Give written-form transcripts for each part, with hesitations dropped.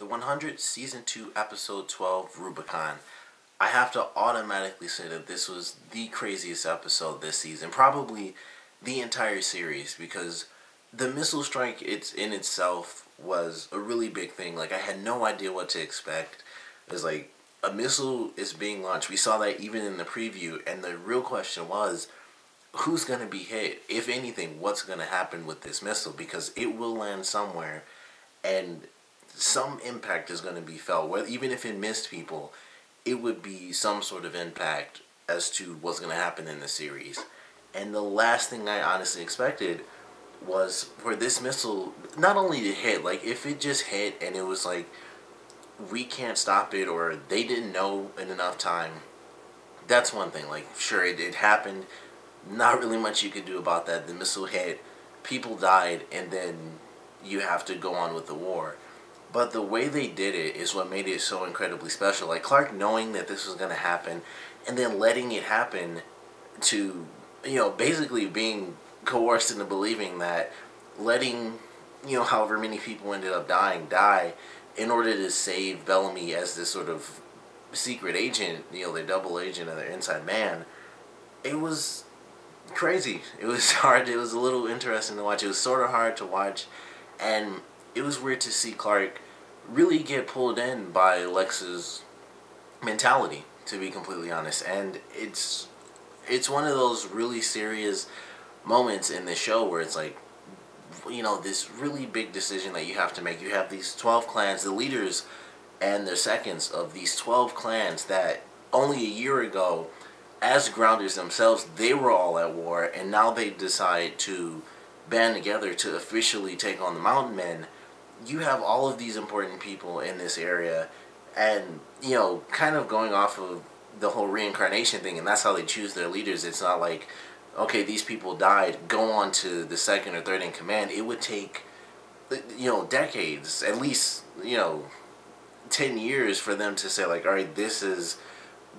The 100 Season 2 Episode 12 Rubicon. I have to automatically say that this was the craziest episode this season. Probably the entire series, because the missile strike in itself was a really big thing. Like, I had no idea what to expect. It was like, a missile is being launched. We saw that even in the preview, and the real question was, who's going to be hit? If anything, what's going to happen with this missile? Because it will land somewhere, and some impact is going to be felt. Whether, even if it missed people, it would be some sort of impact as to what's going to happen in the series. And the last thing I honestly expected was for this missile not only to hit, like if it just hit and it was like, we can't stop it, or they didn't know in enough time, that's one thing. Like, sure, it happened, not really much you could do about that. The missile hit, people died, and then you have to go on with the war. But the way they did it is what made it so incredibly special. Like, Clarke knowing that this was going to happen, and then letting it happen to, basically being coerced into believing that, letting, however many people ended up die in order to save Bellamy as this sort of secret agent, their double agent and their inside man. It was crazy. It was hard. It was a little interesting to watch. It was sort of hard to watch, and it was weird to see Clarke really get pulled in by Lexa's mentality, to be completely honest. And it's one of those really serious moments in the show where it's like, this really big decision that you have to make. You have these 12 clans, the leaders and the seconds of these 12 clans that only a year ago, as grounders themselves, they were all at war, and now they decide to band together to officially take on the Mountain Men. You have all of these important people in this area, and, kind of going off of the whole reincarnation thing, and that's how they choose their leaders. It's not like, okay, these people died, go on to the second or third in command. It would take, decades, at least, 10 years for them to say, like, all right, this is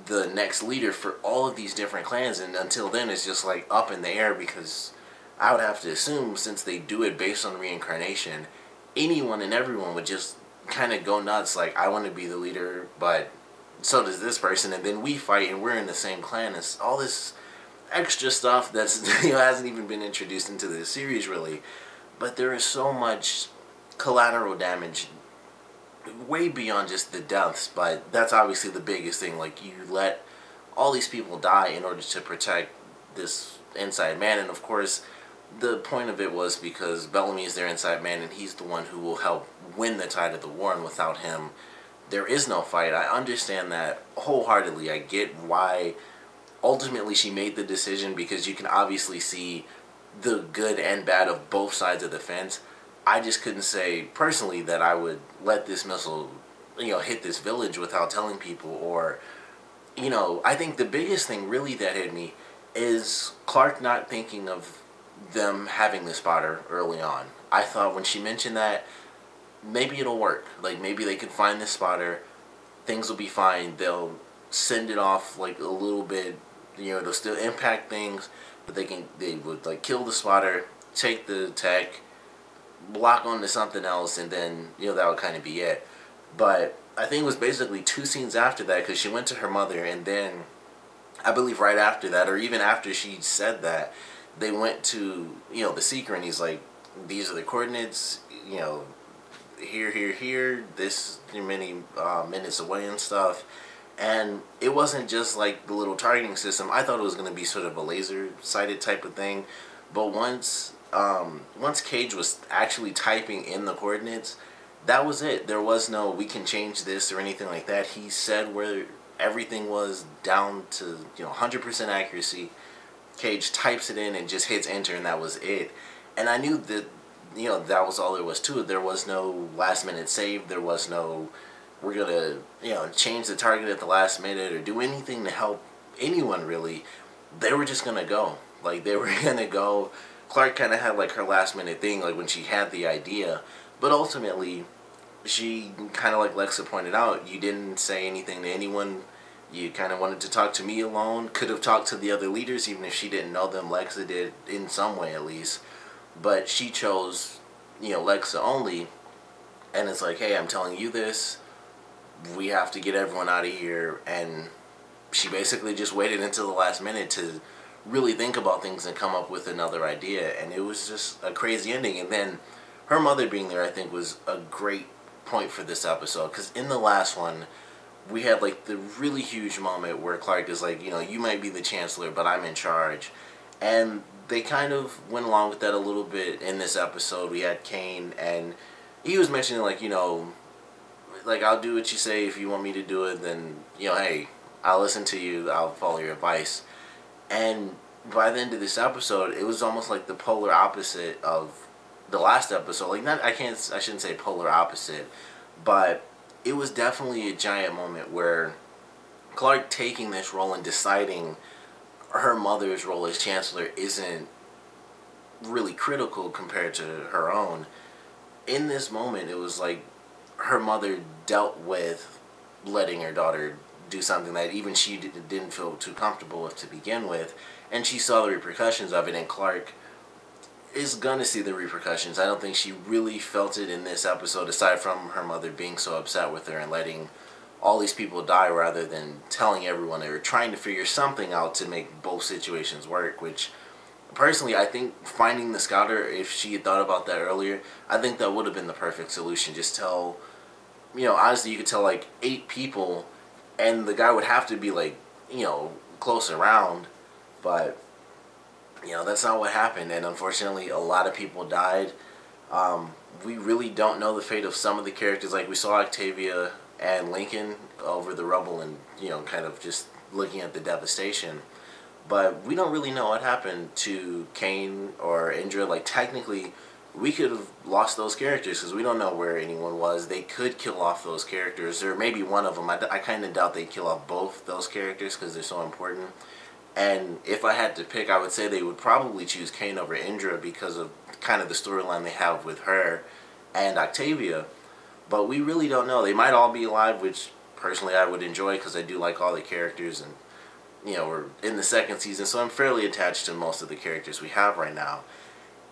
the next leader for all of these different clans. And until then, it's just, like, up in the air, because I would have to assume, since they do it based on reincarnation, anyone and everyone would just kind of go nuts, like, I want to be the leader, but so does this person, and then we fight, and we're in the same clan. It's all this extra stuff that's hasn't even been introduced into the series really, but there is so much collateral damage way beyond just the deaths. But that's obviously the biggest thing. Like, you let all these people die in order to protect this inside man, and of course the point of it was because Bellamy is their inside man, and he's the one who will help win the tide of the war, and without him there is no fight. I understand that wholeheartedly. I get why ultimately she made the decision, because you can obviously see the good and bad of both sides of the fence. I just couldn't say personally that I would let this missile, hit this village without telling people. Or, I think the biggest thing really that hit me is Clarke not thinking of them having the spotter early on. I thought when she mentioned that, maybe it'll work. Like, maybe they can find this spotter, things will be fine, they'll send it off like a little bit, it'll still impact things, but they would like kill the spotter, take the tech, block onto something else, and then that would kind of be it. But I think it was basically 2 scenes after that, because she went to her mother, and then I believe right after that, or even after she said that, they went to the Seeker, and he's like, these are the coordinates, here, this many minutes away and stuff. And it wasn't just like the little targeting system. I thought it was going to be sort of a laser-sighted type of thing. But once Cage was actually typing in the coordinates, that was it. There was no, we can change this or anything like that. He said where everything was, down to 100% accuracy. Cage types it in and just hits enter, and that was it. And I knew that, that was all there was to it. There was no last-minute save. There was no, we're going to, change the target at the last minute or do anything to help anyone, really. They were just going to go. Like, they were going to go. Clarke kind of had, like, her last-minute thing, like, when she had the idea. But ultimately, she, kind of like Lexa pointed out, you didn't say anything to anyone. You kind of wanted to talk to me alone. Could have talked to the other leaders, even if she didn't know them. Lexa did, in some way at least. But she chose, Lexa only. and it's like, hey, I'm telling you this, we have to get everyone out of here. And she basically just waited until the last minute to really think about things and come up with another idea, and it was just a crazy ending. And then her mother being there, I think, was a great point for this episode, because in the last one we had like the really huge moment where Clarke is like, you know, you might be the chancellor, but I'm in charge. And they kind of went along with that a little bit in this episode. We had Kane, and he was mentioning, like, you know, like, I'll do what you say. If you want me to do it, then, you know, hey, I'll listen to you, I'll follow your advice. And by the end of this episode, it was almost like the polar opposite of the last episode. Like, not, I shouldn't say polar opposite, but it was definitely a giant moment where Clarke taking this role and deciding her mother's role as chancellor isn't really critical compared to her own. In this moment, it was like her mother dealt with letting her daughter do something that even she didn't feel too comfortable with to begin with, and she saw the repercussions of it, and Clarke is gonna see the repercussions. I don't think she really felt it in this episode, aside from her mother being so upset with her and letting all these people die rather than telling everyone. They were trying to figure something out to make both situations work, which personally, I think finding the scouter, if she had thought about that earlier, I think that would have been the perfect solution. Just tell, you know, honestly, you could tell like 8 people, and the guy would have to be like, you know, close around, but you know, that's not what happened, and unfortunately a lot of people died. We really don't know the fate of some of the characters. Like, we saw Octavia and Lincoln over the rubble and, you know, kind of just looking at the devastation, but we don't really know what happened to Kane or Indra. Like, technically we could have lost those characters because we don't know where anyone was. They could kill off those characters, or maybe one of them. I kind of doubt they'd kill off both those characters because they're so important. And if I had to pick, I would say they would probably choose Kane over Indra because of kind of the storyline they have with her and Octavia. But we really don't know. They might all be alive, which personally I would enjoy because I do like all the characters, and, you know, we're in the 2nd season, so I'm fairly attached to most of the characters we have right now.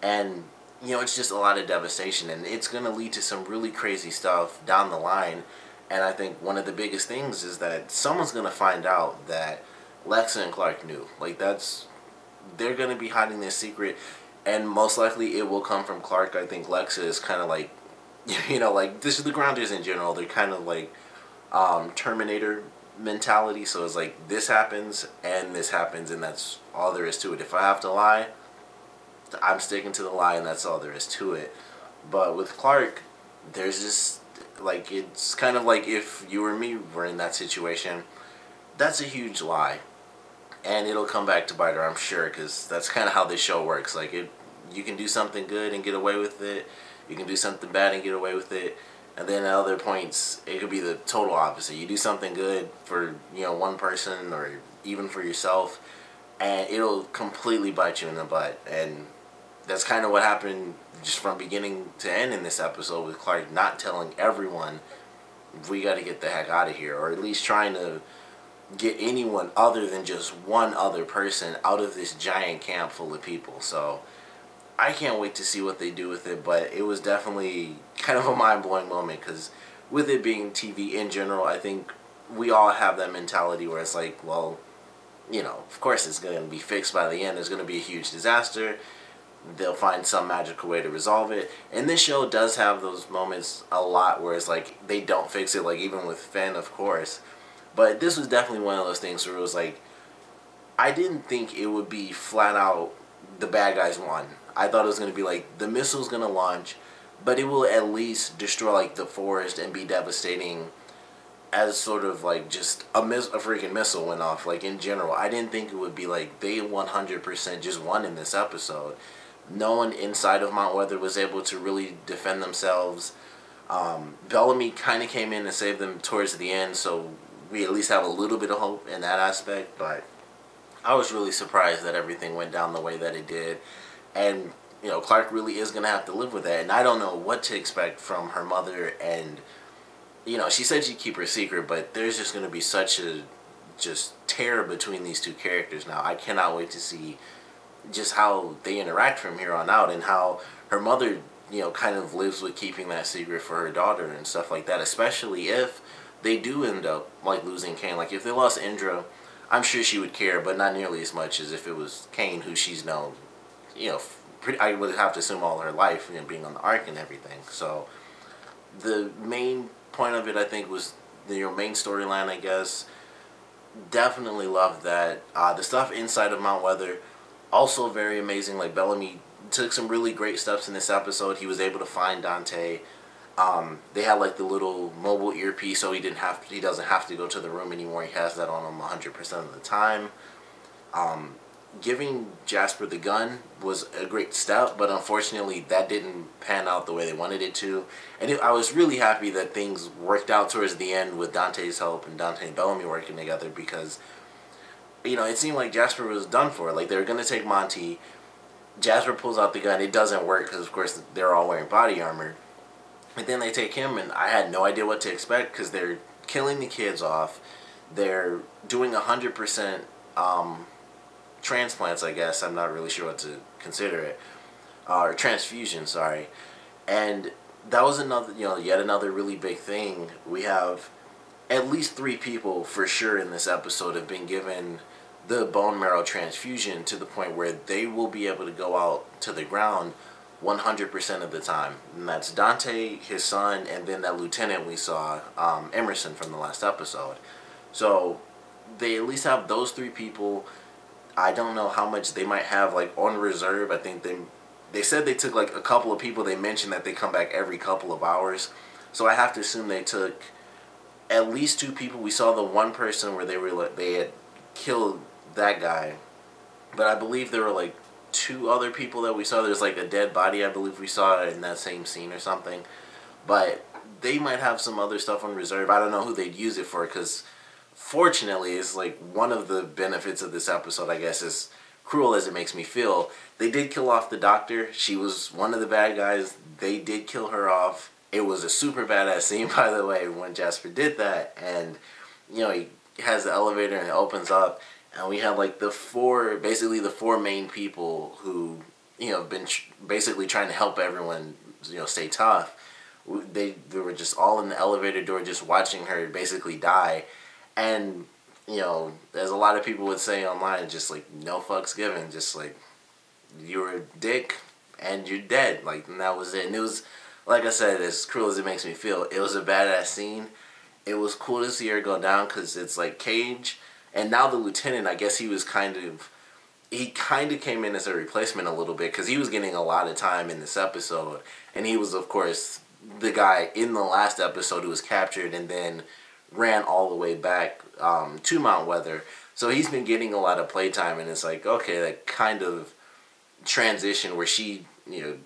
And, you know, it's just a lot of devastation, and it's going to lead to some really crazy stuff down the line. And I think one of the biggest things is that someone's going to find out that Lexa and Clarke knew. Like, they're going to be hiding this secret, and most likely it will come from Clarke. I think Lexa is kind of like, you know, like, this is the Grounders in general. They're kind of like Terminator mentality. So it's like, this happens and this happens, and that's all there is to it. If I have to lie, I'm sticking to the lie, and that's all there is to it. But with Clarke, there's just, like, it's kind of like if you or me were in that situation. That's a huge lie, and it'll come back to bite her, I'm sure, because that's kind of how this show works. Like, you can do something good and get away with it, you can do something bad and get away with it, and then at other points it could be the total opposite. You do something good for, you know, one person or even for yourself, and it'll completely bite you in the butt. And that's kind of what happened just from beginning to end in this episode, with Clarke not telling everyone, we got to get the heck out of here, or at least trying to get anyone other than just one other person out of this giant camp full of people. So I can't wait to see what they do with it, but it was definitely kind of a mind-blowing moment, because with it being TV in general, I think we all have that mentality where it's like, well, you know, of course it's going to be fixed by the end. There's going to be a huge disaster. They'll find some magical way to resolve it. And this show does have those moments a lot where it's like they don't fix it, like even with Finn, of course. But this was definitely one of those things where it was like, I didn't think it would be flat out the bad guys won. I thought it was going to be like the missile's going to launch, but it will at least destroy like the forest and be devastating as sort of like just a freaking missile went off. Like, in general, I didn't think it would be like they 100% just won in this episode. No one inside of Mount Weather was able to really defend themselves. Bellamy kind of came in and saved them towards the end, so we at least have a little bit of hope in that aspect. But I was really surprised that everything went down the way that it did. And, you know, Clarke really is going to have to live with that. And I don't know what to expect from her mother. And, you know, she said she'd keep her secret, but there's just going to be such a just tear between these two characters now. I cannot wait to see just how they interact from here on out, and how her mother, kind of lives with keeping that secret for her daughter and stuff like that, especially if they do end up, like, losing Kane. Like, if they lost Indra, I'm sure she would care, but not nearly as much as if it was Kane, who she's known, I would have to assume all her life, being on the Ark and everything. So, the main point of it, I think, was the main storyline, I guess. Definitely loved that. The stuff inside of Mount Weather, also very amazing. Like, Bellamy took some really great steps in this episode. He was able to find Dante. They had like the little mobile earpiece, so he doesn't have to go to the room anymore. He has that on him 100% of the time. Giving Jasper the gun was a great step, but unfortunately that didn't pan out the way they wanted it to. And I was really happy that things worked out towards the end with Dante's help and Dante and Bellamy working together, because it seemed like Jasper was done for. Like, they were going to take Monty. Jasper pulls out the gun. It doesn't work because, of course, they're all wearing body armor. And then they take him, and I had no idea what to expect, because they're killing the kids off. They're doing 100% transplants, I guess. I'm not really sure what to consider it. Or transfusion, sorry. And that was another, yet another really big thing. We have at least 3 people for sure in this episode have been given the bone marrow transfusion to the point where they will be able to go out to the ground 100% of the time. And that's Dante, his son, and then that lieutenant we saw, Emerson, from the last episode. So they at least have those 3 people. I don't know how much they might have, like, on reserve. I think they said they took, like, a couple of people. They mentioned that they come back every couple of hours. So I have to assume they took at least 2 people. We saw the one person where they had killed that guy, but I believe there were like 2 other people that we saw. There's like a dead body, I believe we saw in that same scene or something. But they might have some other stuff on reserve. I don't know who they'd use it for, because fortunately, it's like one of the benefits of this episode, I guess, is cruel as it makes me feel. They did kill off the doctor. She was one of the bad guys. They did kill her off. It was a super badass scene, by the way, when Jasper did that. And, he has the elevator and it opens up. And we have like the 4 main people who, have been basically trying to help everyone, stay tough. They were just all in the elevator door just watching her basically die. And, as a lot of people would say online, just like, no fucks given. Just like, you're a dick and you're dead. Like, and that was it. And it was, like I said, as cruel as it makes me feel, it was a badass scene. It was cool to see her go down, because it's like Cage. And now the lieutenant, I guess he kind of came in as a replacement a little bit, because he was getting a lot of time in this episode. And he was, of course, the guy in the last episode who was captured and then ran all the way back to Mount Weather. So he's been getting a lot of playtime, and it's like, okay, that kind of transition where she,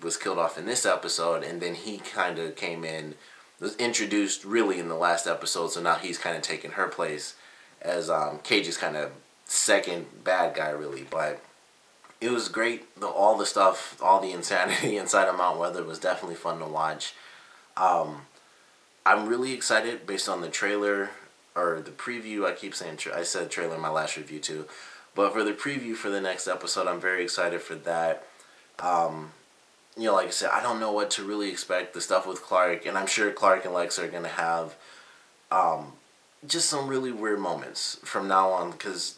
was killed off in this episode, and then he kind of came in, was introduced really in the last episode, so now he's kind of taking her place as Cage's kind of second bad guy, really. But it was great. All the stuff, all the insanity inside of Mount Weather was definitely fun to watch. I'm really excited based on the trailer, or the preview. I keep saying, I said trailer in my last review too. But for the preview for the next episode, I'm very excited for that. Like I said, I don't know what to really expect. The stuff with Clarke, and I'm sure Clarke and Lexa are going to have just some really weird moments from now on, because,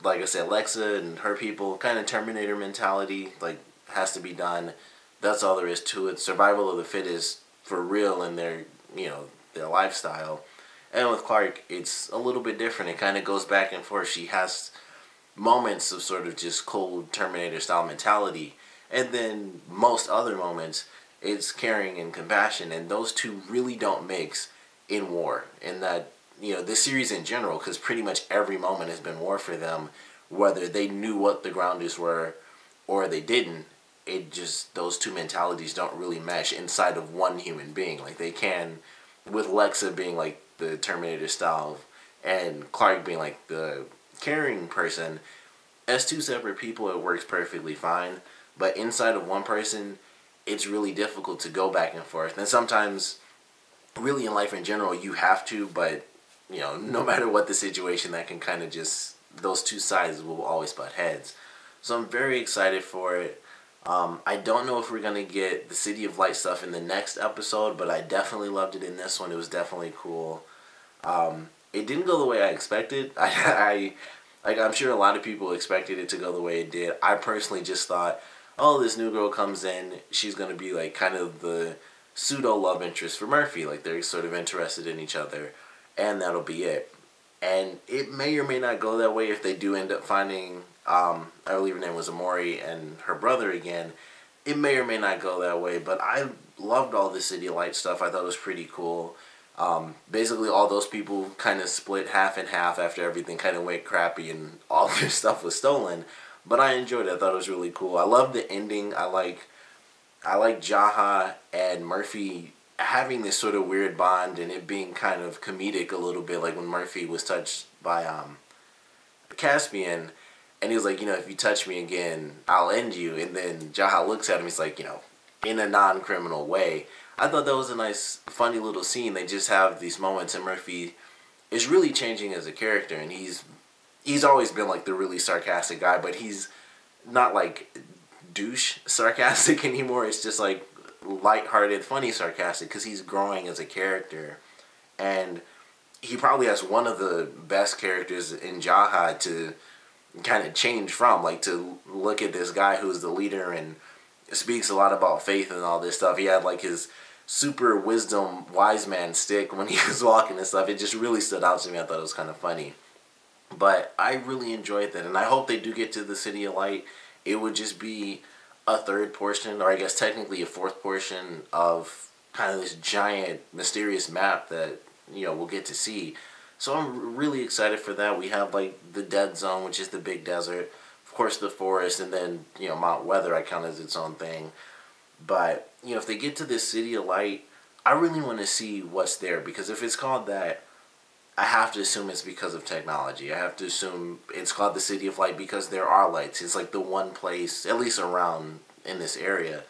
like I said, Lexa and her people, kind of Terminator mentality, like, has to be done. That's all there is to it. Survival of the fittest for real in their, their lifestyle. And with Clarke, it's a little bit different. It kind of goes back and forth. She has moments of sort of just cold Terminator style mentality, and then most other moments it's caring and compassion, and those two really don't mix in war. And that, this series in general, because pretty much every moment has been war for them, whether they knew what the grounders were or they didn't. It just, those two mentalities don't really mesh inside of one human being. Like, they can, with Lexa being like the Terminator style and Clarke being like the caring person, as 2 separate people it works perfectly fine. But inside of one person, it's really difficult to go back and forth. And sometimes, really in life in general, you have to, but, no matter what the situation, that can kind of just, those 2 sides will always butt heads. So I'm very excited for it. I don't know if we're going to get the City of Light stuff in the next episode, but I definitely loved it in this one. It was definitely cool. It didn't go the way I expected. I'm sure a lot of people expected it to go the way it did. I personally just thought, oh, this new girl comes in, she's going to be like kind of the pseudo love interest for Murphy. Like they're sort of interested in each other, and that'll be it. And it may or may not go that way if they do end up finding, I believe her name was Amori, and her brother again. It may or may not go that way, but I loved all the City of Light stuff. I thought it was pretty cool. Basically, all those people kind of split half and half after everything kind of went crappy and all their stuff was stolen. But I enjoyed it. I thought it was really cool. I love the ending. I like Jaha and Murphy having this sort of weird bond and it being kind of comedic a little bit, like when Murphy was touched by Caspian, and he was like, if you touch me again, I'll end you. And then Jaha looks at him, he's like, in a non-criminal way. I thought that was a nice, funny little scene. They just have these moments, and Murphy is really changing as a character, and he's always been like the really sarcastic guy, but he's not like douche sarcastic anymore. It's just like lighthearted, funny sarcastic, because he's growing as a character, and he probably has one of the best characters in Jaha to kind of change from, like to look at this guy who's the leader and speaks a lot about faith and all this stuff. He had like his super wisdom wise man stick when he was walking and stuff. It just really stood out to me. I thought it was kind of funny. But I really enjoyed that, and I hope they do get to the City of Light. It would just be a third portion, or I guess technically a fourth portion of kind of this giant mysterious map that we'll get to see. So I'm really excited for that. We have like the Dead Zone, which is the big desert, of course the forest, and then Mount Weather I count as its own thing. But if they get to this City of Light, I really want to see what's there, because if it's called that, I have to assume it's because of technology. I have to assume it's called the City of Light because there are lights. It's like the one place, at least around in this area,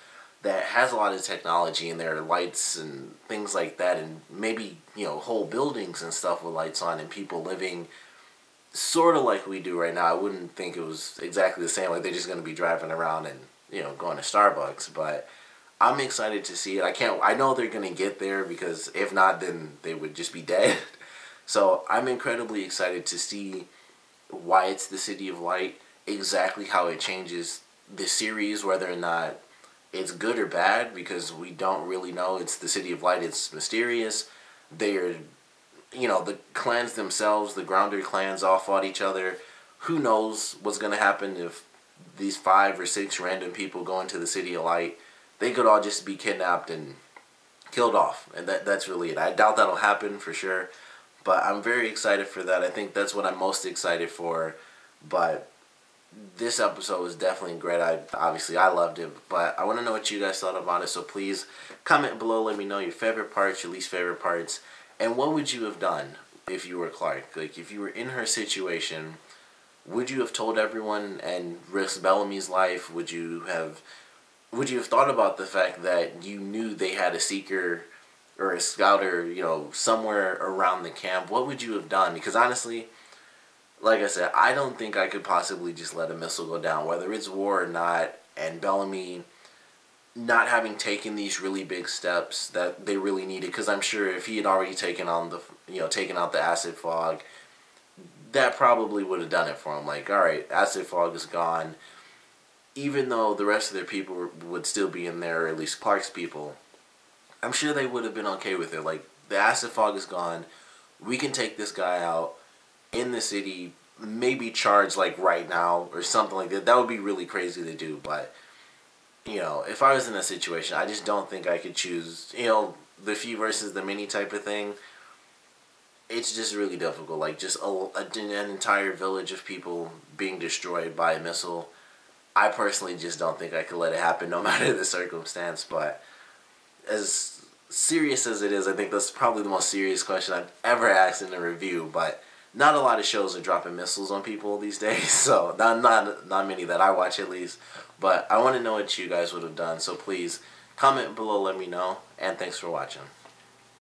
that has a lot of technology, and there are lights and things like that, and maybe whole buildings and stuff with lights on, and people living sort of like we do right now. I wouldn't think it was exactly the same, like they're just going to be driving around and going to Starbucks, but I'm excited to see it. I know they're going to get there, because if not, then they would just be dead. So I'm incredibly excited to see why it's the City of Light, exactly how it changes the series, whether or not it's good or bad, because we don't really know. It's the City of Light. It's mysterious. They're, the clans themselves, the Grounder clans, all fought each other. Who knows what's going to happen if these 5 or 6 random people go into the City of Light. They could all just be kidnapped and killed off, and that's really it. I doubt that'll happen for sure, but I'm very excited for that. I think that's what I'm most excited for. But this episode was definitely great. Obviously I loved it, but I want to know what you guys thought about it. So please comment below. Let me know your favorite parts, your least favorite parts, and what would you have done if you were Clarke? Like, if you were in her situation, would you have told everyone and risked Bellamy's life? Would you have thought about the fact that you knew they had a seeker or a scouter, somewhere around the camp? What would you have done? Because honestly, like I said, I don't think I could possibly just let a missile go down, whether it's war or not, and Bellamy not having taken these really big steps that they really needed. Because I'm sure if he had already taken out the acid fog, that probably would have done it for him. Like, all right, acid fog is gone. Even though the rest of their people would still be in there, or at least Clarke's people, I'm sure they would have been okay with it. Like, the acid fog is gone. We can take this guy out in the city, maybe charge like right now or something like that. That would be really crazy to do. But if I was in a situation, I just don't think I could choose the few versus the many type of thing. It's just really difficult. Like, just an entire village of people being destroyed by a missile. I personally just don't think I could let it happen, no matter the circumstance. But as serious as it is, I think that's probably the most serious question I've ever asked in a review. But not a lot of shows are dropping missiles on people these days, so not many that I watch, at least. But I want to know what you guys would have done, so please comment below, let me know, and thanks for watching.